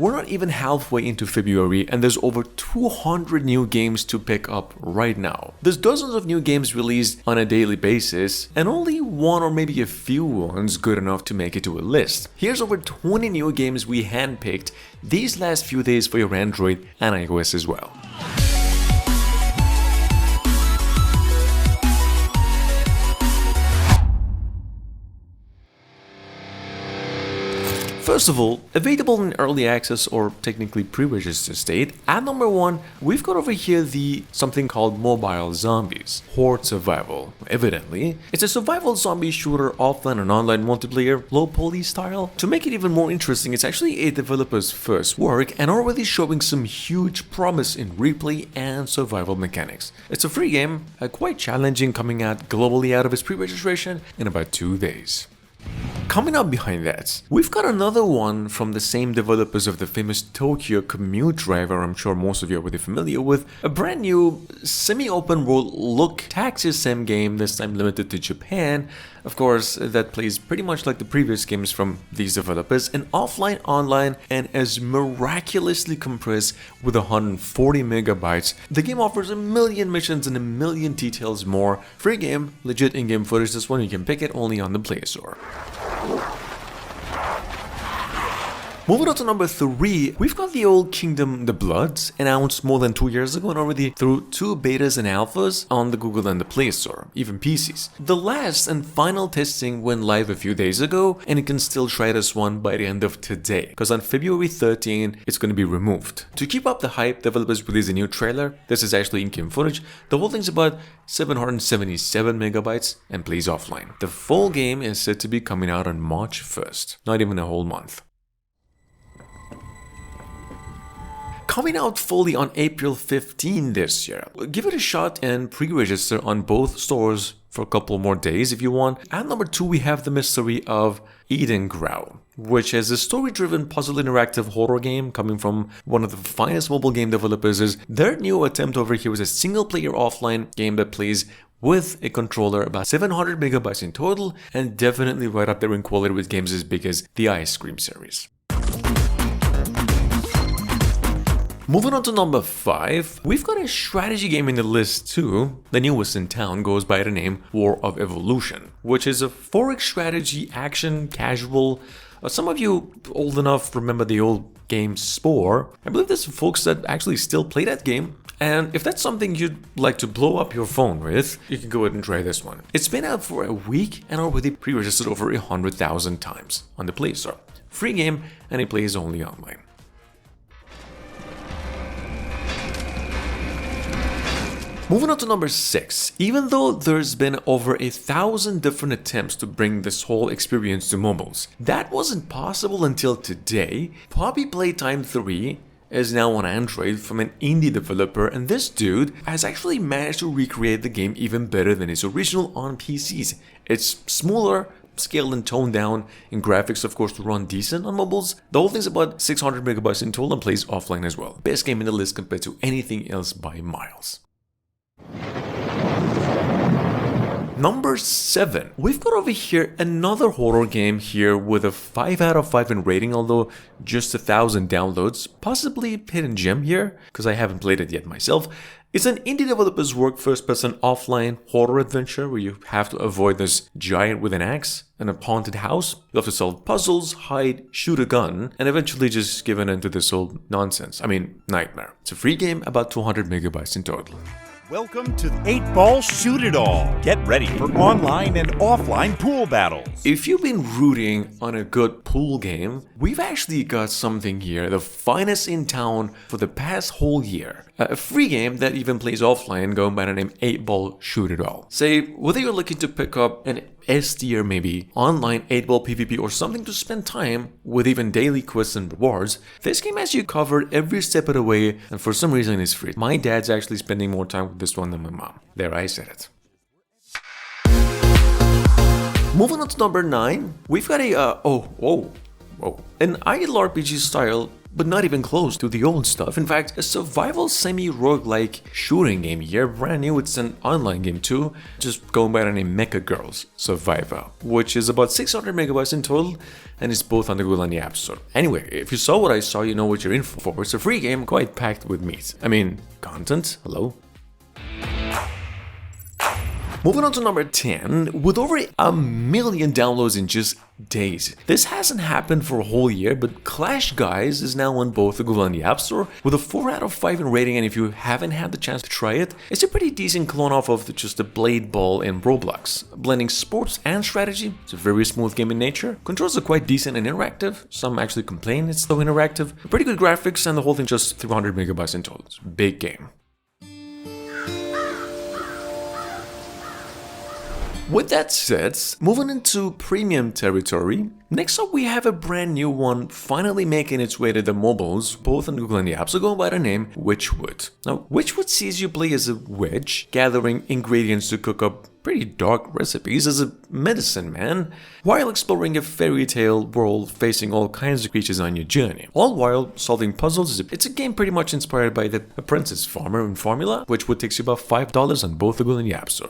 We're not even halfway into February and there's over 200 new games to pick up right now. There's dozens of new games released on a daily basis and only one or maybe a few ones good enough to make it to a list. Here's over 20 new games we handpicked these last few days for your Android and iOS as well. First of all, available in early access or technically pre-registered state, at number 1, we've got over here the something called Mobile Zombies, Horde Survival. Evidently, it's a survival zombie shooter offline and online multiplayer, low poly style. To make it even more interesting, it's actually a developer's first work and already showing some huge promise in replay and survival mechanics. It's a free game, quite challenging, coming out globally out of its pre-registration in about 2 days. Coming up behind that, we've got another one from the same developers of the famous Tokyo Commute Driver I'm sure most of you are already familiar with, a brand new semi-open world look taxi sim game, this time limited to Japan. Of course, that plays pretty much like the previous games from these developers, and offline, online, and as miraculously compressed with 140 megabytes. The game offers a million missions and a million details more. Free game, legit in-game footage. This one you can pick it only on the Play Store. Moving on to number 3, we've got the old Kingdom The Bloods, announced more than 2 years ago and already through 2 betas and alphas on the Google and the Play Store, even PCs. The last and final testing went live a few days ago, and you can still try this one by the end of today, because on February 13, it's going to be removed. To keep up the hype, developers released a new trailer. This is actually in-game footage. The whole thing's about 777 megabytes and plays offline. The full game is said to be coming out on March 1st, not even a whole month. Coming out fully on April 15 this year. Give it a shot and pre-register on both stores for a couple more days if you want. At number 2, we have the mystery of Eden Growl, which is a story-driven puzzle interactive horror game coming from one of the finest mobile game developers. Their new attempt over here is a single-player offline game that plays with a controller, about 700 megabytes in total, and definitely right up there in quality with games as big as the Ice Cream series. Moving on to number 5, we've got a strategy game in the list too. The newest in town goes by the name War of Evolution, which is a 4X strategy action casual. Some of you old enough remember the old game Spore. I believe there's folks that actually still play that game. And if that's something you'd like to blow up your phone with, you can go ahead and try this one. It's been out for a week and already pre-registered over 100,000 times on the Play Store. Free game, and it plays only online. Moving on to number 6, even though there's been over 1,000 different attempts to bring this whole experience to mobiles, that wasn't possible until today. Poppy Playtime 3 is now on Android from an indie developer, and this dude has actually managed to recreate the game even better than its original on PCs. It's smaller, scaled and toned down in graphics, of course, to run decent on mobiles. The whole thing's about 600 megabytes in total and plays offline as well. Best game in the list compared to anything else by miles. Number 7, we've got over here another horror game here with a 5 out of 5 in rating, although just 1,000 downloads. Possibly hidden gem here, because I haven't played it yet myself. It's an indie developer's work first-person offline horror adventure where you have to avoid this giant with an axe and a haunted house. You have to solve puzzles, hide, shoot a gun, and eventually just give in into this old nonsense. Nightmare. It's a free game, about 200 megabytes in total. Welcome to 8-Ball Shoot It All. Get ready for online and offline pool battles. If you've been rooting on a good pool game, we've actually got something here, the finest in town for the past whole year. A free game that even plays offline going by the name 8-Ball Shoot It All. Say, whether you're looking to pick up an S tier maybe, online 8-Ball PvP or something to spend time with even daily quests and rewards, this game has you covered every step of the way and for some reason it's free. My dad's actually spending more time with this one than my mom. There, I said it. Moving on to number 9, we've got an idle RPG style but not even close to the old stuff. In fact, a survival semi-roguelike shooting game here, brand new. It's an online game too, just going by the name Mecha Girls Survivor, which is about 600 megabytes in total, and it's both on the Google and the App Store. Anyway, if you saw what I saw, you know what you're in for. It's a free game, quite packed with meat. I mean, content, hello? Moving on to number 10, with over 1 million downloads in just days. This hasn't happened for a whole year, but Clash Guys is now on both the Google and the App Store with a 4 out of 5 in rating, and if you haven't had the chance to try it, it's a pretty decent clone off of just the Blade Ball in Roblox. Blending sports and strategy, it's a very smooth game in nature. Controls are quite decent and interactive. Some actually complain it's so interactive. Pretty good graphics, and the whole thing just 300 megabytes in total. It's a big game. With that said, moving into premium territory, next up we have a brand new one finally making its way to the mobiles, both on Google and the App Store, going by the name Witchwood. Now, Witchwood sees you play as a witch, gathering ingredients to cook up pretty dark recipes as a medicine man, while exploring a fairy tale world facing all kinds of creatures on your journey. All while solving puzzles. It's a game pretty much inspired by the Apprentice Farmer and formula, Witchwood takes you about $5 on both the Google and the App Store.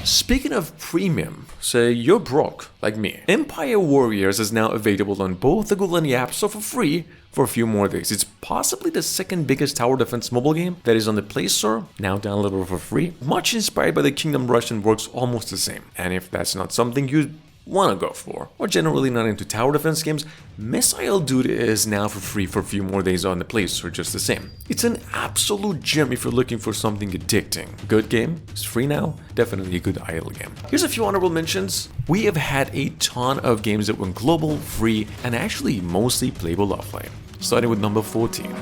Speaking of premium, say you're broke, like me. Empire Warriors is now available on both the Google and the App Store for free for a few more days. It's possibly the second biggest tower defense mobile game that is on the Play Store, now downloadable for free. Much inspired by the Kingdom Rush and works almost the same. And if that's not something you'd want to go for, or generally not into tower defense games, Missile Dude is now for free for a few more days on the Play Store just the same. It's an absolute gem if you're looking for something addicting. Good game, it's free now, definitely a good idle game. Here's a few honorable mentions. We have had a ton of games that went global, free, and actually mostly playable offline. Starting with number 14.